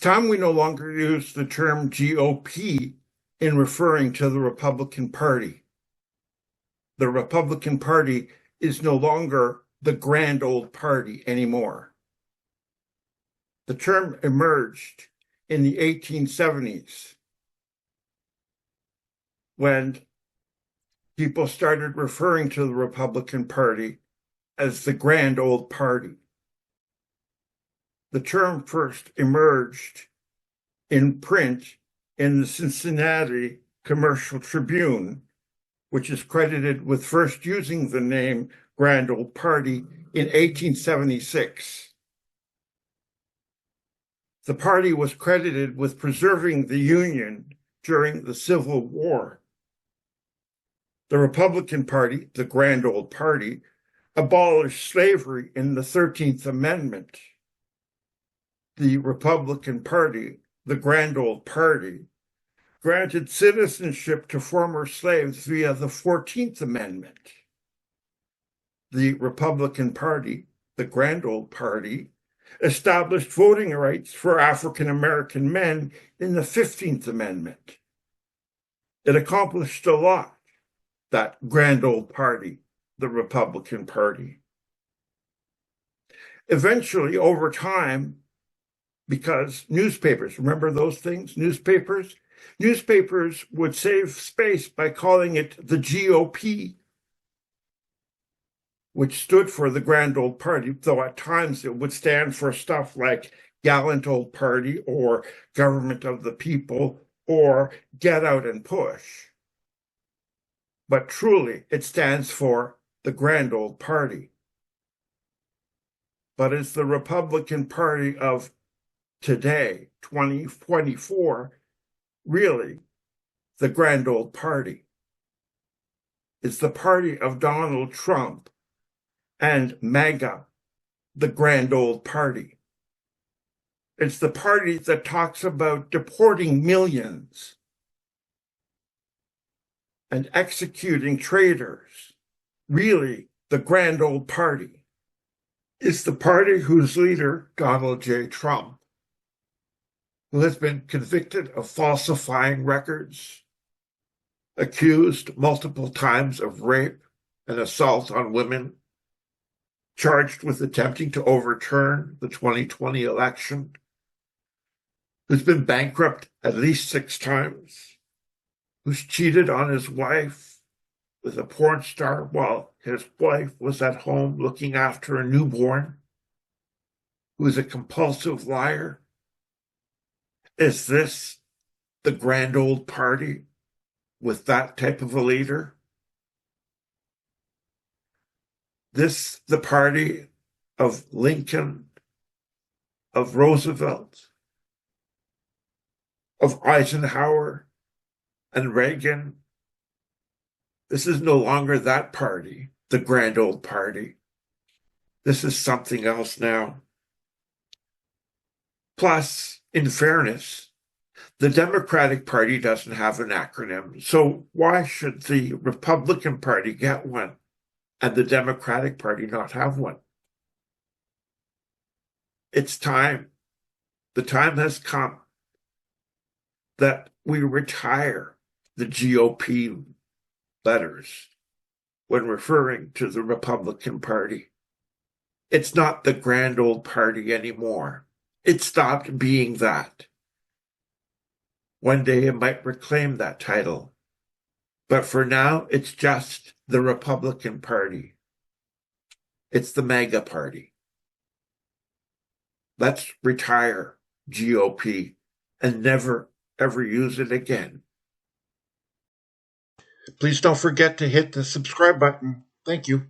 time we no longer use the term GOP in referring to the Republican Party. The Republican Party is no longer the grand old party anymore. The term emerged in the 1870s when people started referring to the Republican Party as the grand old party. The term first emerged in print in the Cincinnati Commercial Tribune, which is credited with first using the name Grand Old Party in 1876. The party was credited with preserving the Union during the Civil War. The Republican Party, the Grand Old Party, abolished slavery in the 13th Amendment. The Republican Party, the Grand Old Party, granted citizenship to former slaves via the 14th Amendment. The Republican Party, the Grand Old Party, established voting rights for African American men in the 15th Amendment. It accomplished a lot, that Grand Old Party, the Republican Party. Eventually, over time, because newspapers, remember those things, newspapers? Newspapers would save space by calling it the GOP, which stood for the Grand Old Party, though at times it would stand for stuff like Gallant Old Party or Government of the People or Get Out and Push. But truly, it stands for the Grand Old Party. But it's the Republican Party of today, 2024, really the Grand Old Party. It's the party of Donald Trump and MAGA, the Grand Old Party. It's the party that talks about deporting millions and executing traitors, really the Grand Old Party. It's the party whose leader, Donald J. Trump, who has been convicted of falsifying records, accused multiple times of rape and assault on women, charged with attempting to overturn the 2020 election, who's been bankrupt at least 6 times, who's cheated on his wife with a porn star while his wife was at home looking after a newborn, who is a compulsive liar. Is this the Grand Old Party with that type of a leader? This the party of Lincoln, of Roosevelt, of Eisenhower and Reagan. This is no longer that party, the Grand Old Party. This is something else now. Plus, in fairness, the Democratic Party doesn't have an acronym, so why should the Republican Party get one and the Democratic Party not have one? It's time. The time has come that we retire the GOP letters when referring to the Republican Party. It's not the Grand Old Party anymore. It stopped being that. One day it might reclaim that title. But for now, it's just the Republican Party. It's the MAGA Party. Let's retire GOP and never, ever use it again. Please don't forget to hit the subscribe button. Thank you.